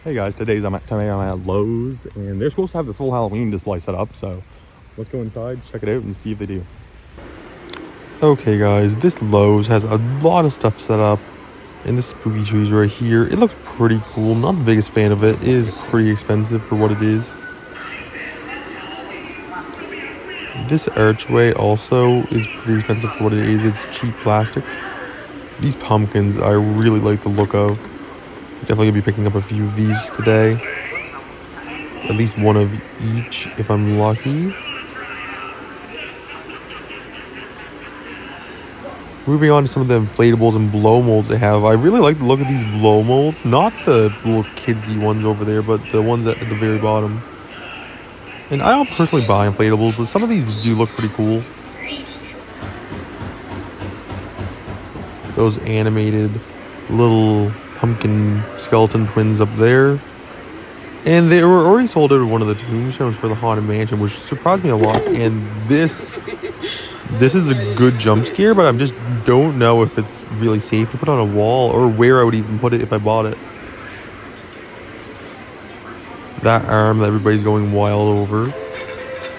Hey guys, I'm at Lowe's, and they're supposed to have the full Halloween display set up, so let's go inside, check it out, and see if they do. Okay guys, this Lowe's has a lot of stuff set up, and this spooky trees right here, it looks pretty cool. Not the biggest fan of it. It is pretty expensive for what it is. This archway also is pretty expensive for what it is. It's cheap plastic. These pumpkins I really like the look of. Definitely gonna be picking up a few of these today. At least one of each if I'm lucky. Moving on to some of the inflatables and blow molds they have. I really like the look of these blow molds. Not the little kidsy ones over there, but the ones at the very bottom. And I don't personally buy inflatables, but some of these do look pretty cool. Those animated little pumpkin skeleton twins up there. And they were already sold out of one of the tombstones for the Haunted Mansion, which surprised me a lot. And this is a good jump scare, but I just don't know if it's really safe to put on a wall or where I would even put it if I bought it. That arm that everybody's going wild over.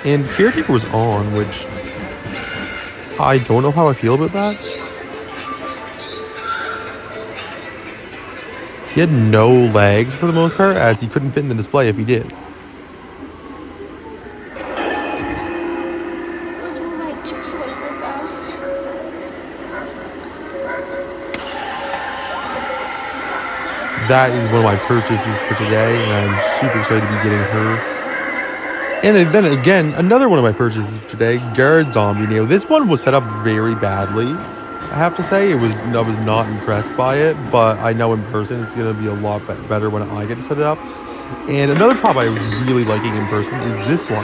And Caretaker was on, which I don't know how I feel about that. He had no legs for the most part, as he couldn't fit in the display if he did. That is one of my purchases for today, and I'm super excited to be getting her. And then again, another one of my purchases today, Guard Zombie. Now, this one was set up very badly. I have to say, I was not impressed by it, but I know in person it's going to be a lot better when I get to set it up. And another prop I'm really liking in person is this one.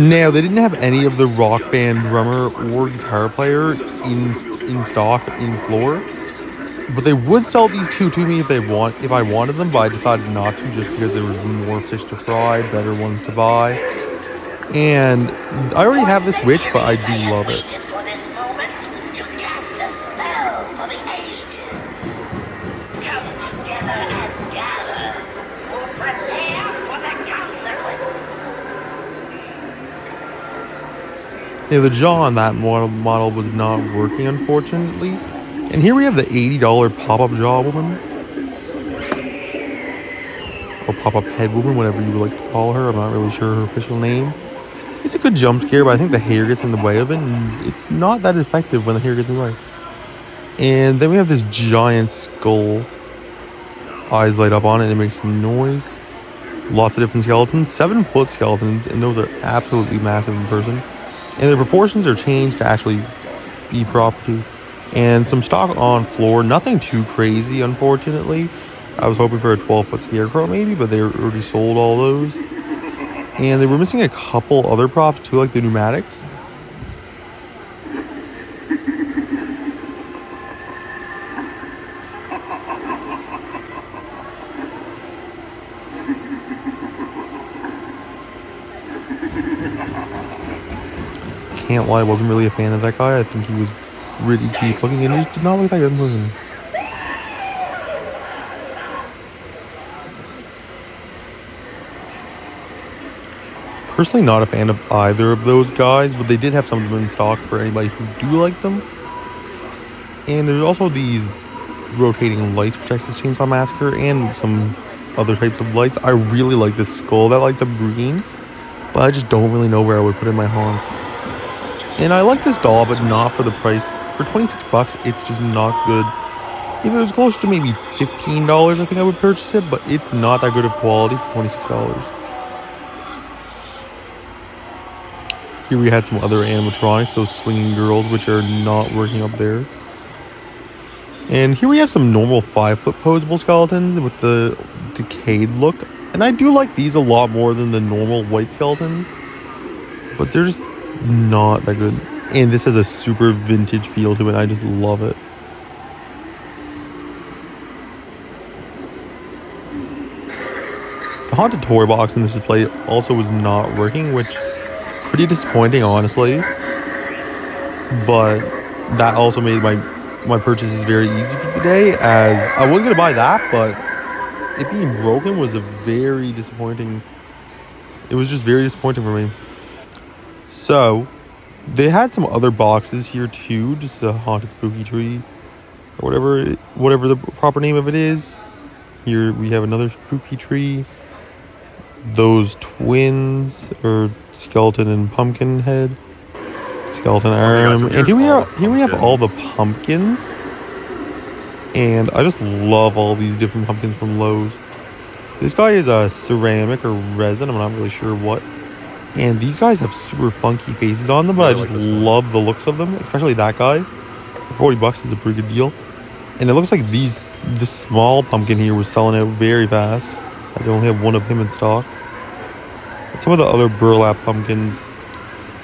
Now, they didn't have any of the rock band drummer or guitar player in stock in floor, but they would sell these two to me if I wanted them, but I decided not to just because there was more fish to fry, better ones to buy. And I already have this witch, but I do love it. Yeah, the jaw on that model was not working, unfortunately. And here we have the $80 pop-up jaw woman. Or pop-up head woman, whatever you would like to call her. I'm not really sure her official name. It's a good jump scare, but I think the hair gets in the way of it. And it's not that effective when the hair gets in the way. And then we have this giant skull. Eyes light up on it and it makes some noise. Lots of different skeletons. 7-foot skeletons. And those are absolutely massive in person. And the proportions are changed to actually be proper too. And some stock on floor, nothing too crazy, unfortunately. I was hoping for a 12-foot scarecrow maybe, but they already sold all those. And they were missing a couple other props too, like the pneumatics. Can't lie, I wasn't really a fan of that guy. I think he was really cheap looking and he just did not look that good in person. Personally not a fan of either of those guys, but they did have some of them in stock for anybody who do like them. And there's also these rotating lights for Texas Chainsaw Massacre and some other types of lights. I really like this skull that lights up green, but I just don't really know where I would put in my haunt. And I like this doll, but not for the price. For 26 bucks, it's just not good. If it was closer to maybe $15, I think I would purchase it, but it's not that good of quality for $26. Here we had some other animatronics, those swinging girls, which are not working up there. And here we have some normal 5-foot posable skeletons with the decayed look. And I do like these a lot more than the normal white skeletons, but they're just not that good. And this has a super vintage feel to it. I just love it. The haunted toy box in this display also was not working, which pretty disappointing, honestly. But that also made my purchases very easy for today, as I was gonna buy that, but it being broken was a very disappointing. It was just very disappointing for me. So they had some other boxes here too, just a haunted spooky tree or whatever the proper name of it is. Here we have another spooky tree. Those twins, or skeleton and pumpkin head, skeleton arm, so and here we have all the pumpkins. And I just love all these different pumpkins from Lowe's. This guy is a ceramic or resin, I'm not really sure what. And these guys have super funky faces on them, but I just love the looks of them, especially that guy. For 40 bucks is a pretty good deal. And it looks like this small pumpkin here was selling out very fast, as they only have one of him in stock. And some of the other burlap pumpkins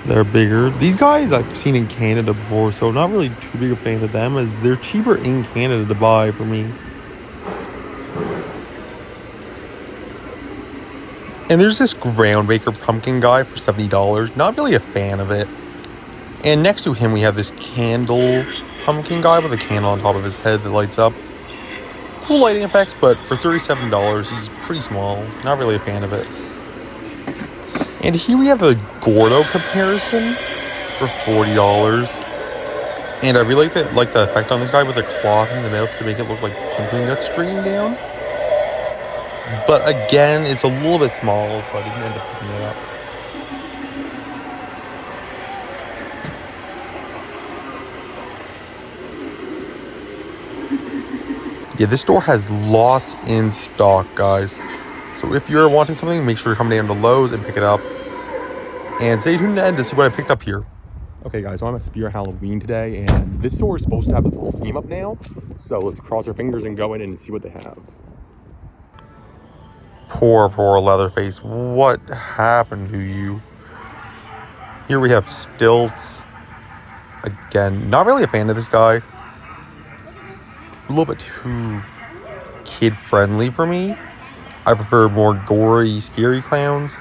that are bigger. These guys I've seen in Canada before, so I'm not really too big a fan of them, as they're cheaper in Canada to buy for me. And there's this Groundbreaker pumpkin guy for $70. Not really a fan of it. And next to him we have this candle pumpkin guy with a candle on top of his head that lights up. Cool lighting effects, but for $37 he's pretty small. Not really a fan of it. And here we have a Gordo comparison for $40. And I really like the effect on this guy with the cloth in the mouth to make it look like pumpkin guts streaming down. But again, it's a little bit small, so I didn't end up picking it up. Yeah, this store has lots in stock, guys. So if you're wanting something, make sure you come down to Lowe's and pick it up. And stay tuned to the end to see what I picked up here. Okay, guys, so I'm at Spear Halloween today, and this store is supposed to have the full theme up now. So let's cross our fingers and go in and see what they have. Poor Leatherface. What happened to you? Here we have Stilts. Again, not really a fan of this guy. A little bit too kid-friendly for me. I prefer more gory, scary clowns.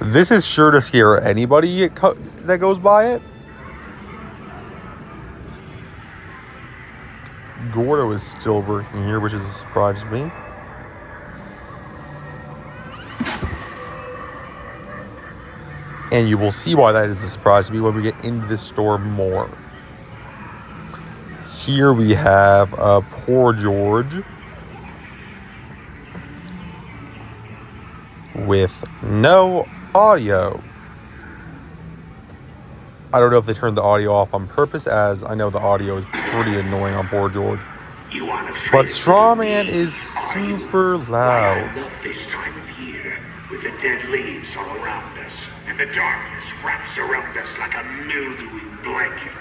This is sure to scare anybody that goes by it. Gordo is still working here, which is a surprise to me. And you will see why that is a surprise to me when we get into this store more. Here we have Poor George with no audio. I don't know if they turned the audio off on purpose, as I know the audio is pretty annoying on Poor George. But Strawman is super loud. This time of year, with the dead leaves all around us, and the darkness wraps around us like a mildewing blanket.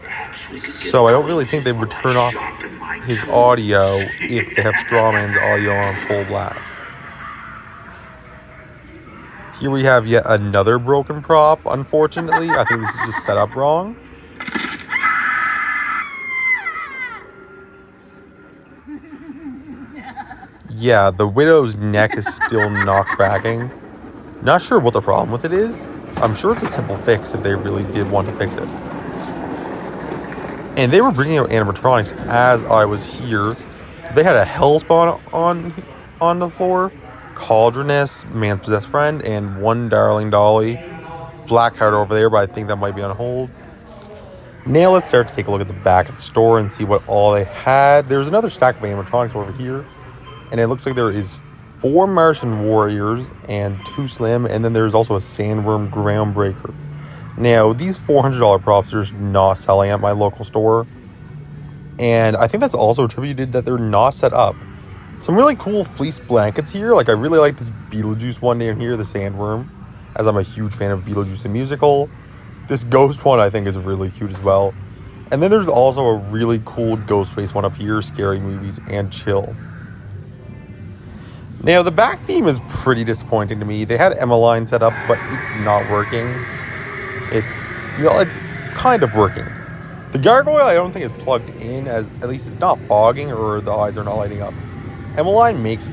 Perhaps we could get so I don't really think they would turn off his audio if they have Strawman's audio on full blast. Here we have yet another broken prop, unfortunately. I think this is just set up wrong. Yeah, the widow's neck is still not cracking. Not sure what the problem with it is. I'm sure it's a simple fix if they really did want to fix it. And they were bringing out animatronics as I was here. They had a Hellspawn on the floor, Cauldroness, Man's Possessed Friend, and one Darling Dolly. Blackheart over there, but I think that might be on hold. Now let's start to take a look at the back of the store and see what all they had. There's another stack of animatronics over here. And it looks like there is 4 Martian Warriors and 2 Slim. And then there's also a Sandworm Groundbreaker. Now, these $400 props are just not selling at my local store. And I think that's also attributed that they're not set up. Some really cool fleece blankets here. Like, I really like this Beetlejuice one down here, the Sandworm, as I'm a huge fan of Beetlejuice the musical. This Ghost one I think is really cute as well. And then there's also a really cool Ghostface one up here, Scary Movies and Chill. Now, the back theme is pretty disappointing to me. They had Emmeline set up, but it's not working. It's kind of working. The gargoyle I don't think is plugged in, as at least it's not fogging or the eyes are not lighting up. Emmeline makes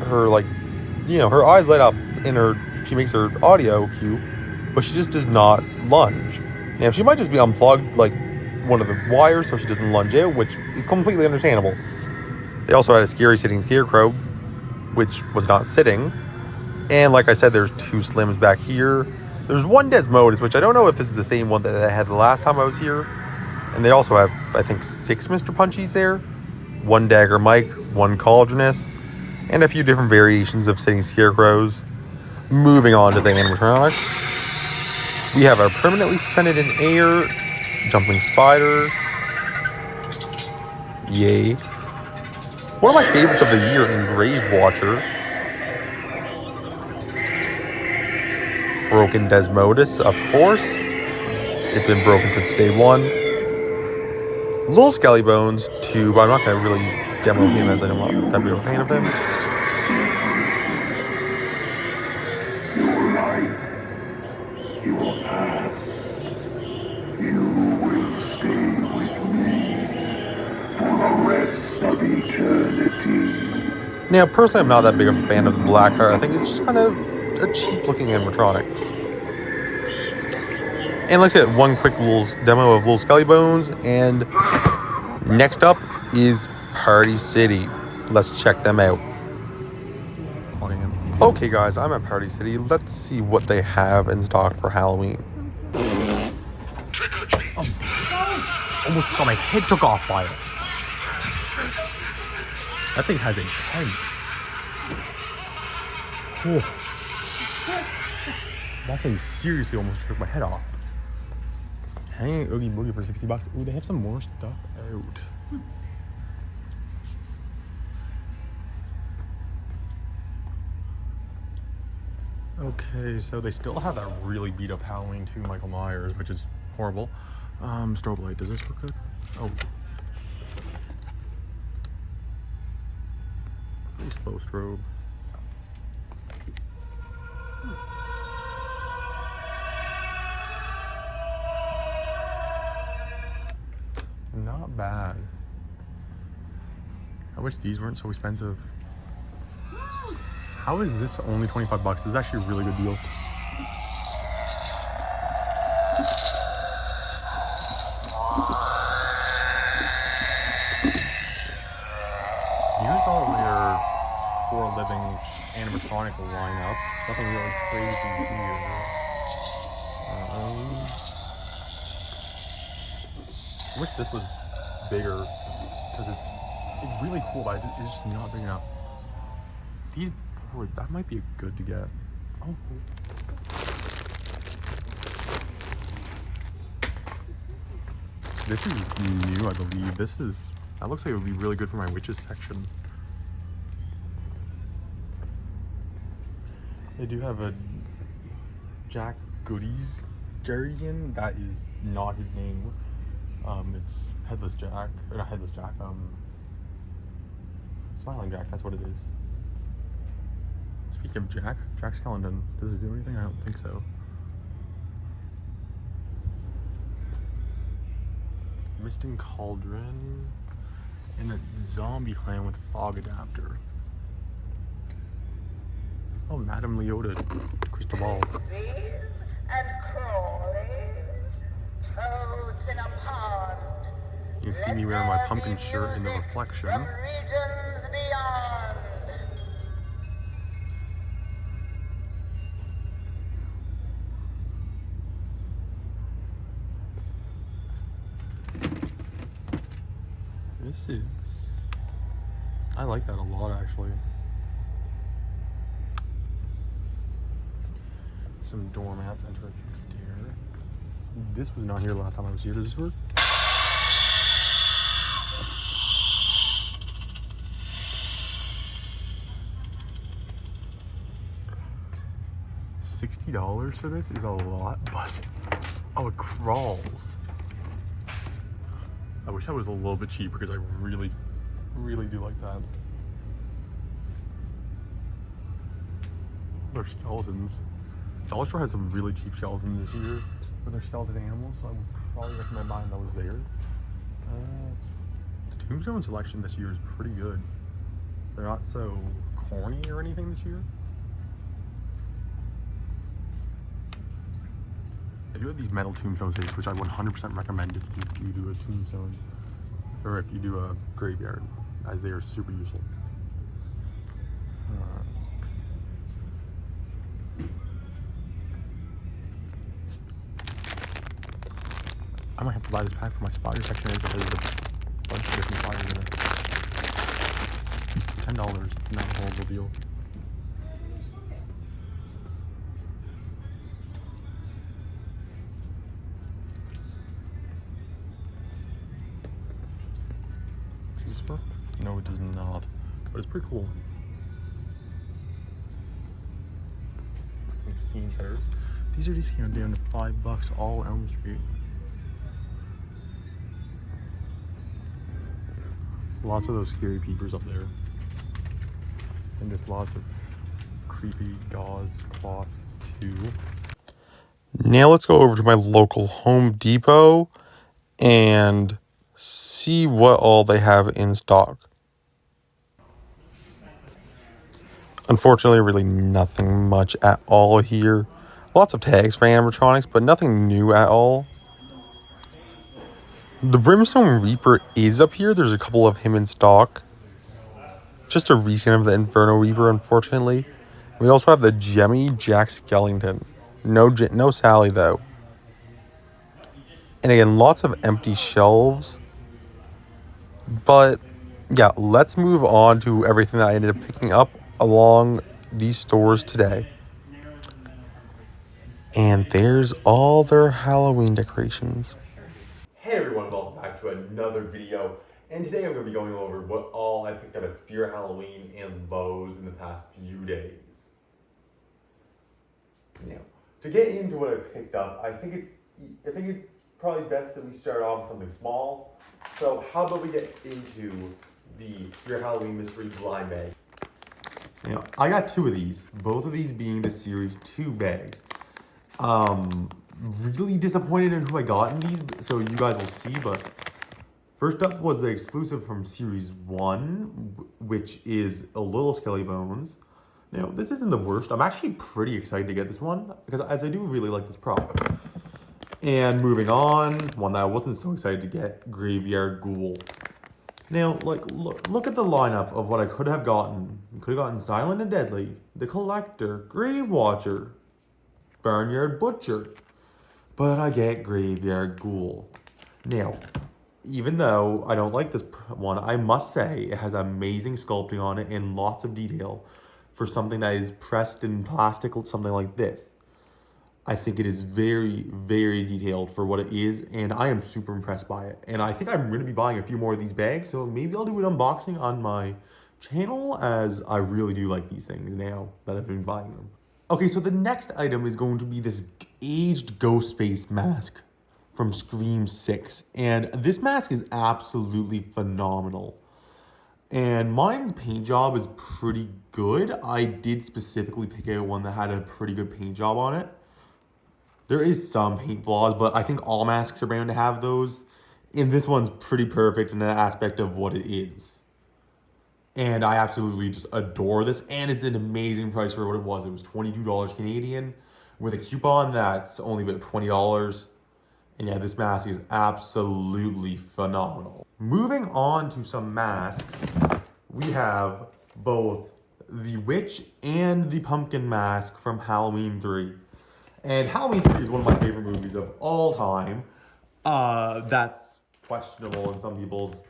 her, her eyes light up she makes her audio cue, but she just does not lunge. Now, she might just be unplugged, like, one of the wires so she doesn't lunge out, which is completely understandable. They also had a scary sitting scarecrow, which was not sitting. And like I said, there's 2 Slims back here. There's 1 Desmodus, which I don't know if this is the same one that I had the last time I was here. And they also have, I think, 6 Mr. Punchies there. 1 Dagger Mike, 1 Cauldroness, and a few different variations of sitting scarecrows. Moving on to the animatronics. We have our permanently suspended in air jumping spider. Yay. One of my favorites of the year, Grave Watcher. Broken Desmodus, of course. It's been broken since day 1. Little Skelly Bones, too, but I'm not going to really demo him as I'm not that big of a fan of him. Your life, your past, you will stay with me for the rest of eternity. Now, personally, I'm not that big of a fan of the Blackheart. I think it's just kind of a cheap-looking animatronic. And let's get one quick little demo of Little Skelly Bones. And next up is Party City. Let's check them out. Okay, guys, I'm at Party City. Let's see what they have in stock for Halloween. Trick or treat. Almost got my head took off by it. That thing has a tent. Oh. That thing seriously almost took my head off. Hanging Oogie Boogie for $60. Ooh, they have some more stuff out. Okay, so they still have that really beat up Halloween 2 Michael Myers, which is horrible. Strobe light, does this look good? Oh. Pretty slow strobe. Not bad. I wish these weren't so expensive. How is this only $25? This is actually a really good deal. Here's all their For a Living animatronic lineup. Nothing really crazy here. I wish this was bigger because it's really cool, but it's just not big enough. These, that might be good to get. Oh. This is new, I believe. That looks like it would be really good for my witches section. They do have a Jack Goodies Guardian. That is not his name. It's Headless Jack, or not Headless Jack, Smiling Jack, that's what it is. Speaking of Jack Skellington, does it do anything? I don't think so. Misting Cauldron, and a zombie clan with fog adapter. Oh, Madame Leota, crystal ball. And crawling, frozen upon. You can see me wearing my pumpkin shirt in the reflection. From regions beyond. This is... I like that a lot, actually. Some doormats and here. This was not here last time I was here. Does this work? $60 for this is a lot, but oh, it crawls. I wish I was a little bit cheaper because I really, really do like that. They're skeletons. Dollar Store has some really cheap skeletons this year for their skeleton animals, so I would probably recommend buying those there. The Tombstone selection this year is pretty good. They're not so corny or anything this year. I do have these metal tombstone stakes, which I 100% recommend if you do a tombstone or if you do a graveyard, as they are super useful. I might have to buy this pack for my spider section because there's a bunch of different spiders in it. $10, not a horrible deal. Does this work? No, it does not. But it's pretty cool. Some scene setters. These are discounted down to $5 all Elm Street. Lots of those scary peepers up there. And just lots of creepy gauze cloth too. Now let's go over to my local Home Depot and see what all they have in stock. Unfortunately, really nothing much at all here. Lots of tags for animatronics, but nothing new at all. The Brimstone Reaper is up here. There's a couple of him in stock. Just a reskin of the Inferno Reaper, unfortunately. We also have the Jemmy Jack Skellington. No Sally, though. And again, lots of empty shelves. But, yeah, let's move on to everything that I ended up picking up along these stores today. And there's all their Halloween decorations. Hey everyone, welcome back to another video. And today I'm going to be going over what all I picked up at Spirit Halloween and Lowe's in the past few days. Now, to get into what I picked up, I think it's probably best that we start off with something small. So how about we get into the Spirit Halloween Mystery Blind Bag. Now, I got two of these, both of these being the Series 2 bags. Really disappointed in who I got in these, so you guys will see, but first up was the exclusive from Series 1, which is a Little Skelly Bones. Now, this isn't the worst. I'm actually pretty excited to get this one, because as I do really like this prop. And moving on, one that I wasn't so excited to get, Graveyard Ghoul. Now, look at the lineup of what I could have gotten. I could have gotten Silent and Deadly, The Collector, Grave Watcher, Barnyard Butcher. But I get Graveyard Ghoul. Now, even though I don't like this one, I must say it has amazing sculpting on it and lots of detail for something that is pressed in plastic, something like this. I think it is very, very detailed for what it is, and I am super impressed by it. And I think I'm going to be buying a few more of these bags, so maybe I'll do an unboxing on my channel, as I really do like these things now that I've been buying them. Okay, so the next item is going to be this aged Ghostface mask from Scream 6. And this mask is absolutely phenomenal. And mine's paint job is pretty good. I did specifically pick out one that had a pretty good paint job on it. There is some paint flaws, but I think all masks are bound to have those. And this one's pretty perfect in the aspect of what it is. And I absolutely just adore this. And it's an amazing price for what it was. It was $22 Canadian with a coupon that's only about $20. And yeah, this mask is absolutely phenomenal. Moving on to some masks, we have both the Witch and the Pumpkin mask from Halloween 3. And Halloween 3 is one of my favorite movies of all time. That's questionable in some people's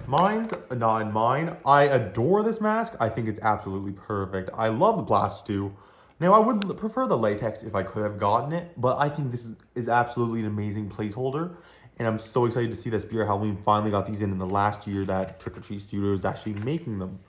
minds, not in mine. I adore this mask. I think it's absolutely perfect. I love the plastic too. Now, I would prefer the latex if I could have gotten it, but I think this is absolutely an amazing placeholder. And I'm so excited to see that Spirit Halloween finally got these in the last year that Trick or Treat Studios is actually making them.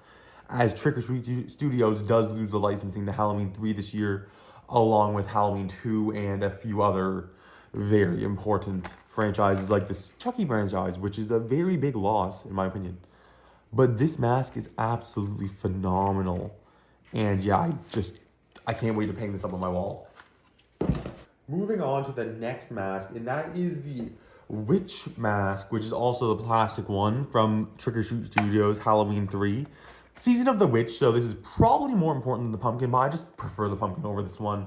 As Trick or Treat Studios does lose the licensing to Halloween 3 this year, along with Halloween 2 and a few other very important franchises like this Chucky franchise, which is a very big loss in my opinion. But this mask is absolutely phenomenal. And yeah, I can't wait to hang this up on my wall. Moving on to the next mask, and that is the Witch mask, which is also the plastic one from Trick or Treat Studios Halloween 3. Season of the Witch, so this is probably more important than the pumpkin, but I just prefer the pumpkin over this one.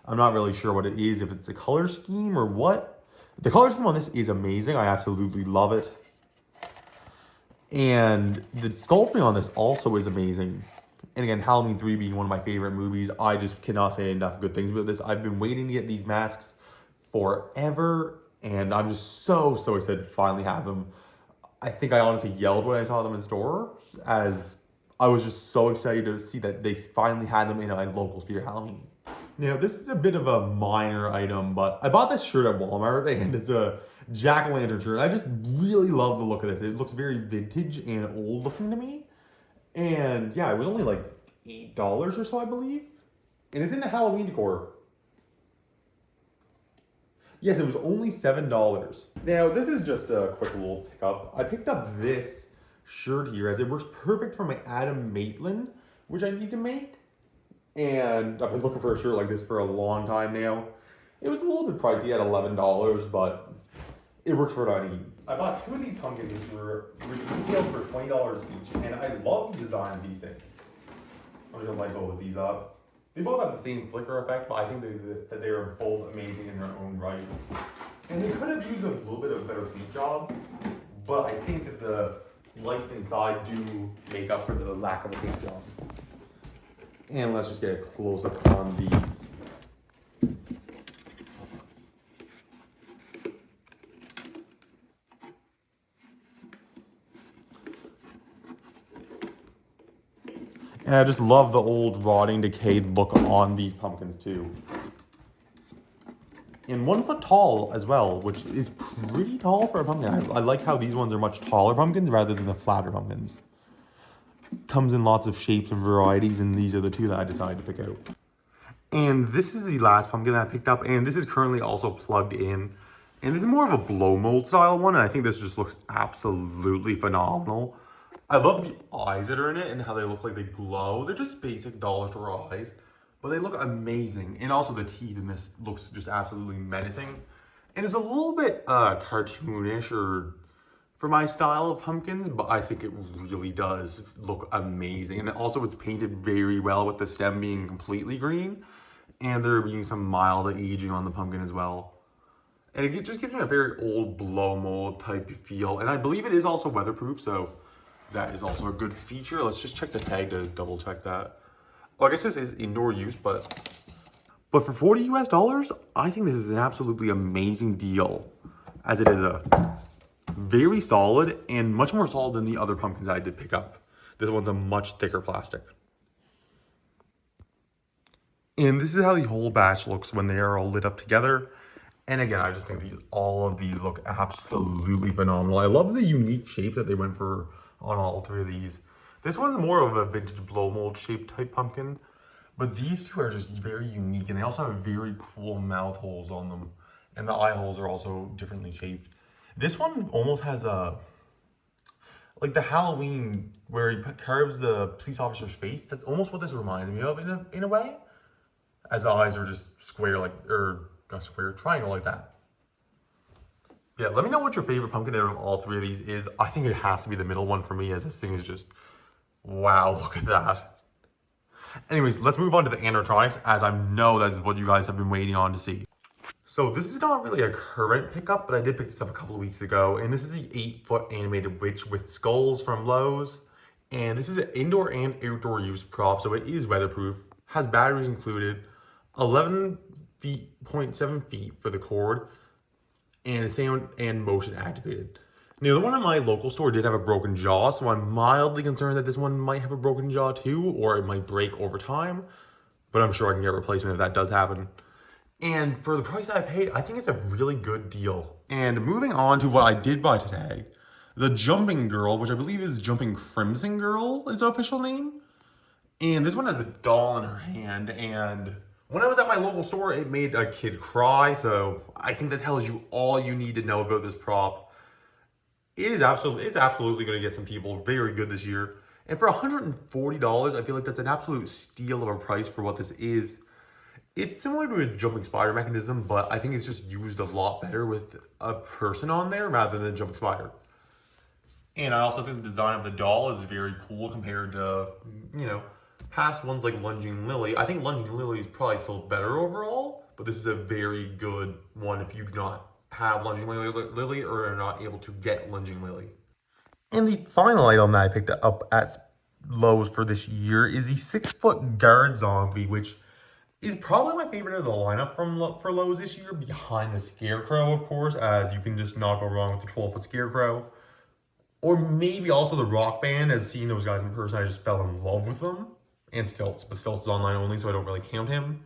I'm not really sure what it is, if it's a color scheme or what. The color scheme on this is amazing. I absolutely love it. And the sculpting on this also is amazing. And again, Halloween 3 being one of my favorite movies, I just cannot say enough good things about this. I've been waiting to get these masks forever, and I'm just so excited to finally have them. I think I honestly yelled when I saw them in store, as I was just so excited to see that they finally had them in a local Spirit Halloween. Now, this is a bit of a minor item, but I bought this shirt at Walmart, and it's a jack-o'-lantern shirt. I just really love the look of this. It looks very vintage and old looking to me. And yeah, it was only like $8 or so, I believe. And it's in the Halloween decor. Yes, it was only $7. Now, this is just a quick little pickup. I picked up this shirt here as it works perfect for my Adam Maitland, which I need to make. And I've been looking for a shirt like this for a long time now. It was a little bit pricey at $11, but it works for what I need. I bought 2 of these pumpkins which retailed for $20 each, and I love the design of these things. I'm just gonna light both of these up. They both have the same flicker effect, but I think that they are both amazing in their own right. And they could have used a little bit of a better paint job, but I think that the lights inside do make up for the lack of a paint job. And let's just get a close-up on these. And I just love the old rotting, decayed look on these pumpkins too. And 1 foot tall as well, which is pretty tall for a pumpkin. I like how these ones are much taller pumpkins rather than the flatter pumpkins. Comes in lots of shapes and varieties, and these are the 2 that I decided to pick out. And this is the last pumpkin that I picked up, and this is currently also plugged in. And this is more of a blow mold style one, and I think this just looks absolutely phenomenal. I love the eyes that are in it and how they look like they glow. They're just basic dollar store eyes, but they look amazing. And also the teeth in this looks just absolutely menacing. And it's a little bit cartoonish or for my style of pumpkins, but I think it really does look amazing. And also it's painted very well with the stem being completely green and there being some mild aging on the pumpkin as well. And it just gives me a very old blow mold type feel. And I believe it is also weatherproof, so that is also a good feature. Let's just check the tag to double check that. Well, I guess this is indoor use, but for $40 US, I think this is an absolutely amazing deal, as it is a very solid and much more solid than the other pumpkins I did pick up. This one's a much thicker plastic. And this is how the whole batch looks when they are all lit up together. And again, I just think all of these look absolutely phenomenal. I love the unique shape that they went for on all 3 of these. This one's more of a vintage blow mold shape type pumpkin, but these 2 are just very unique, and they also have very cool mouth holes on them, and the eye holes are also differently shaped. This one almost has a, like the Halloween where he carves the police officer's face. That's almost what this reminds me of in a way, as the eyes are just square, like, or not square, triangle like that. Yeah, let me know what your favorite pumpkin out of all 3 of these is. I think it has to be the middle one for me, as this thing is just, wow, look at that. Anyways, let's move on to the animatronics, as I know that's what you guys have been waiting on to see. So this is not really a current pickup, but I did pick this up a couple of weeks ago, and this is the 8-foot animated witch with skulls from Lowe's. And this is an indoor and outdoor use prop, so it is weatherproof, has batteries included, 11.7 feet for the cord, and sound and motion activated. Now, the one at my local store did have a broken jaw, so I'm mildly concerned that this one might have a broken jaw too, or it might break over time, but I'm sure I can get a replacement if that does happen. And for the price that I paid, I think it's a really good deal. And moving on to what I did buy today, the Jumping Girl, which I believe is Jumping Crimson Girl is the official name. And this one has a doll in her hand, and when I was at my local store, it made a kid cry, so I think that tells you all you need to know about this prop. It's absolutely going to get some people very good this year. And for $140, I feel like that's an absolute steal of a price for what this is. It's similar to a jumping spider mechanism, but I think it's just used a lot better with a person on there rather than a jumping spider. And I also think the design of the doll is very cool compared to, past ones like Lunging Lily. I think Lunging Lily is probably still better overall, but this is a very good one if you do not have Lunging Lily or are not able to get Lunging Lily. And the final item that I picked up at Lowe's for this year is the 6-foot guard zombie, which is probably my favorite of the lineup for Lowe's this year, behind the Scarecrow, of course, as you can just not go wrong with the 12-foot Scarecrow. Or maybe also the Rock Band, as seeing those guys in person, I just fell in love with them. And Stilts, but Stilts is online only, so I don't really count him.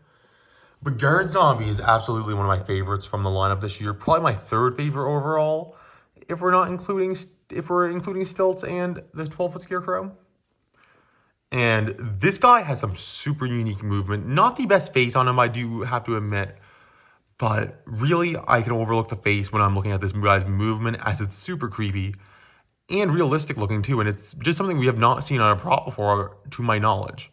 But Guard Zombie is absolutely one of my favorites from the lineup this year. Probably my third favorite overall, if we're including Stilts and the 12-foot Scarecrow. And this guy has some super unique movement. Not the best face on him, I do have to admit. But really, I can overlook the face when I'm looking at this guy's movement, as it's super creepy. And realistic looking too. And it's just something we have not seen on a prop before, to my knowledge.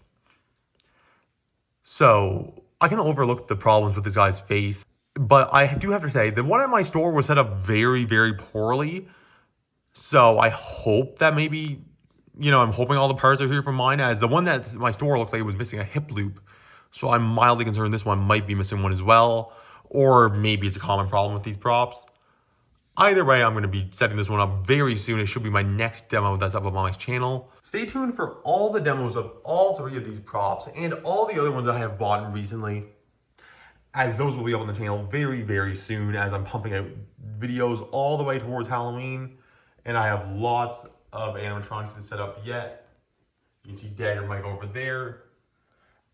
So I can overlook the problems with this guy's face, but I do have to say the one at my store was set up very, very poorly. So I hope that maybe, I'm hoping all the parts are here for mine, as the one that my store looked like it was missing a hip loop. So I'm mildly concerned this one might be missing one as well, or maybe it's a common problem with these props. Either way, I'm going to be setting this one up very soon. It should be my next demo that's up on my channel. Stay tuned for all the demos of all 3 of these props and all the other ones I have bought recently, as those will be up on the channel very, very soon, as I'm pumping out videos all the way towards Halloween. And I have lots of animatronics to set up yet. You can see Dagger Mike over there.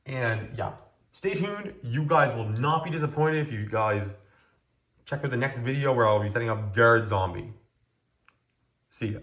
And yeah, stay tuned. You guys will not be disappointed if you guys check out the next video where I'll be setting up Guard Zombie. See ya.